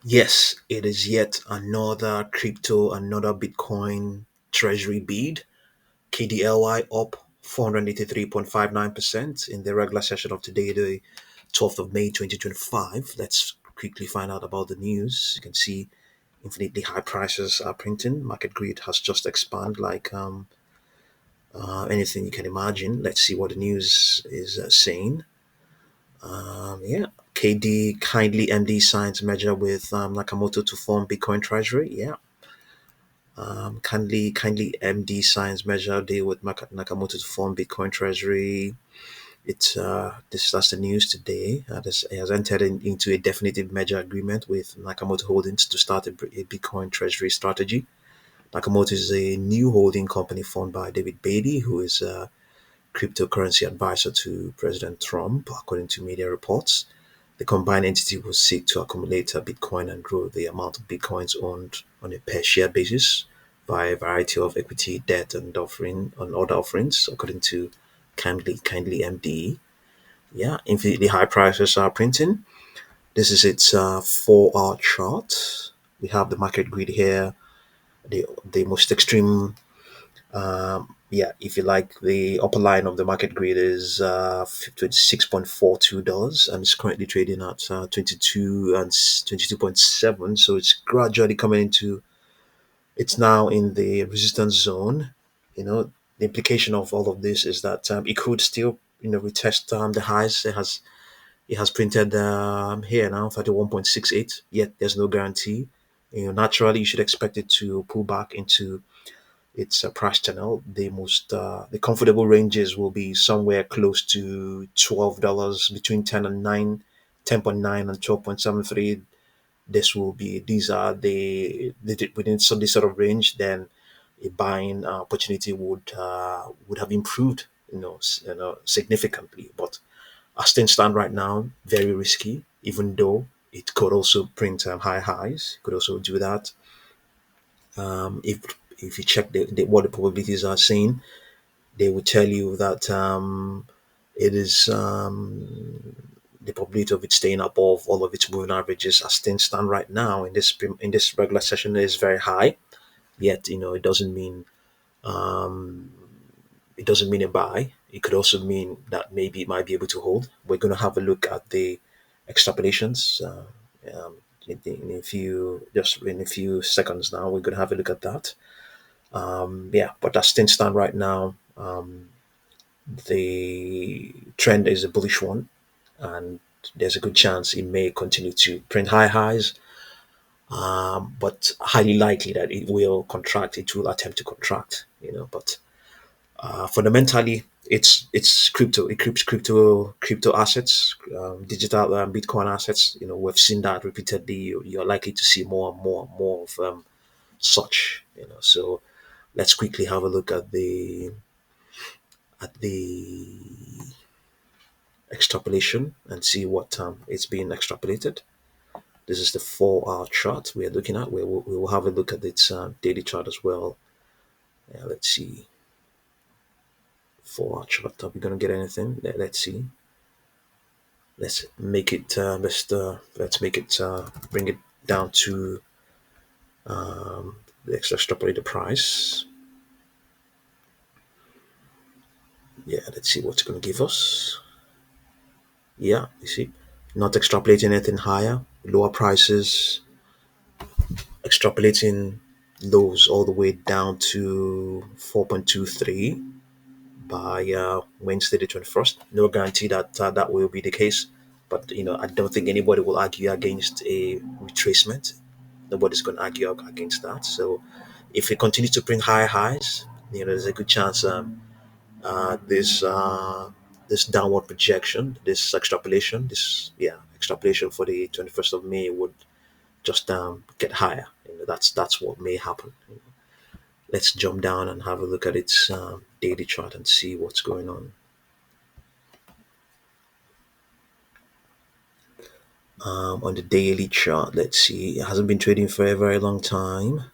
Yes, it is yet another crypto, another Bitcoin Treasury bid. KDLY up 483.59% in the regular session of today, the 12th of May 2025. Let's quickly find out about the news. You can see infinitely high prices are printing. Market greed has just expanded like anything you can imagine. Let's see what the news is saying. Yeah, KD kindly MD signs merger with Nakamoto to form Bitcoin Treasury. Yeah, kindly MD signs merger deal with Nakamoto to form Bitcoin Treasury. It's that's the news today. It has entered into a definitive merger agreement with Nakamoto Holdings to start a Bitcoin Treasury strategy. Nakamoto is a new holding company formed by David Beatty, who is a cryptocurrency advisor to President Trump, according to media reports. The combined entity will seek to accumulate a Bitcoin and grow the amount of Bitcoins owned on a per share basis by a variety of equity, debt, and other offerings, according to Kindly MD. Yeah, infinitely high prices are printing. This is its 4-hour chart. We have the market grid here. The most extreme, yeah, if you like, the upper line of the market grid is $26.42, and it's currently trading at 22.7. So it's gradually coming into, it's now in the resistance zone. You know, the implication of all of this is that it could still, retest the highs. It has printed here now 31.68, yet there's no guarantee. Naturally, you should expect it to pull back into its price channel. The comfortable ranges will be somewhere close to $12, between 10.9 and 12.73. These are within this sort of range. Then a buying opportunity would have improved, significantly. But as things stand right now, very risky. Even though it could also print high highs, could also do that. If you check what the probabilities are saying, they will tell you that it is the probability of it staying above all of its moving averages as things stand right now in this regular session is very high. Yet, it doesn't mean a buy. It could also mean that maybe it might be able to hold. We're going to have a look at the extrapolations in a few seconds. Now we're going to have a look at that. Yeah, but as things stand right now, the trend is a bullish one, and there's a good chance it may continue to print high highs, but highly likely that it will contract. It will attempt to contract, but fundamentally, it's crypto. It crypto assets, digital Bitcoin assets. We've seen that repeatedly. You're likely to see more and more and more of such. So let's quickly have a look at the extrapolation and see what it's being extrapolated. This is the 4-hour chart we are looking at. We will have a look at its daily chart as well. Let's see. 4-hour chart. Are we going to get anything? Let's see. Let's make it bring it down to the extrapolated price. Yeah, let's see what's going to give us. Yeah, you see, not extrapolating anything higher, lower prices, extrapolating lows all the way down to 4.23 by Wednesday the 21st. No guarantee that that will be the case, but I don't think anybody will argue against a retracement. Nobody's going to argue against that. So if it continues to print higher highs, there's a good chance this downward projection, this extrapolation, extrapolation for the 21st of May would just get higher. That's what may happen. Let's jump down and have a look at its daily chart and see what's going on. On the daily chart, let's see. It hasn't been trading for a very long time.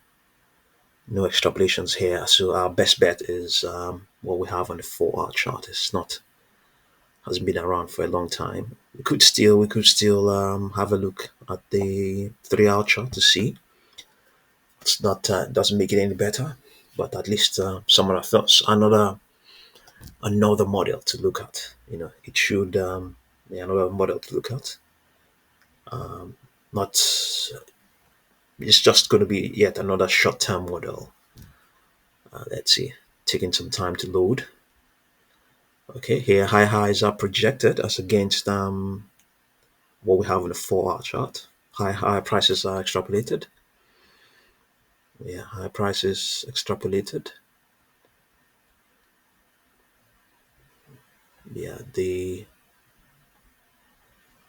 No extrapolations here. So our best bet is what we have on the 4-hour chart. It's not hasn't been around for a long time. we could still have a look at the 3 hour chart to see. It's not doesn't make it any better, but at least some of our thoughts, another model to look at. It should be another model to look at. Not It's just going to be yet another short term model. Let's see, taking some time to load. Okay, here high highs are projected as against what we have in the 4 hour chart. High prices are extrapolated. Yeah, high prices extrapolated.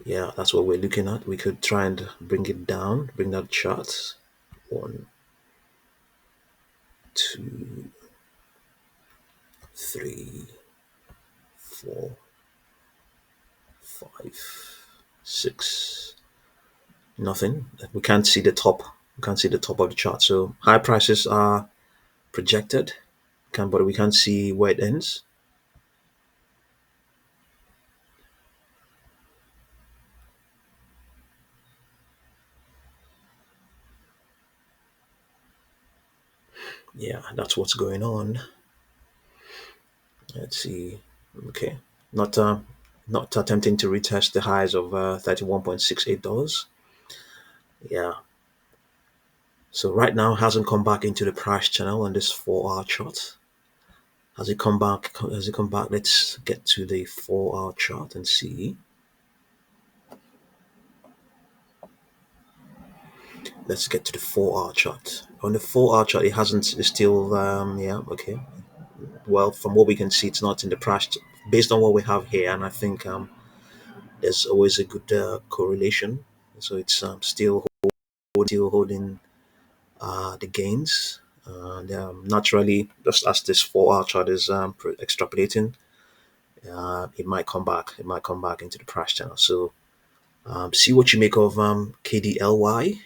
Yeah, that's what we're looking at. We could try and bring it down, bring that chart. One, two, three, four, five, six. Nothing. We can't see the top. We can't see the top of the chart. So high prices are projected, but we can't see where it ends. Yeah, that's what's going on. Let's see. Okay, not not attempting to retest the highs of $31.68. Yeah. So right now hasn't come back into the price channel on this 4 hour chart. Has it come back? Has it come back? Let's get to the 4 hour chart and see. Let's get to the 4 hour chart. On the 4 hour chart, it hasn't. It's still yeah, okay. Well, from what we can see, it's not in the price based on what we have here, and I think there's always a good correlation. So it's still holding the gains. And naturally, just as this 4 hour chart is extrapolating, it might come back. It might come back into the price channel. So see what you make of KDLY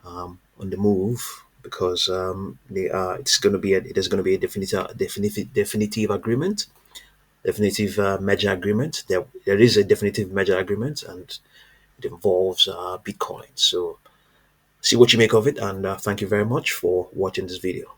on the move, because there's going to be a definitive agreement, definitive merger agreement. There is a definitive merger agreement, and it involves Bitcoin. So see what you make of it, and thank you very much for watching this video.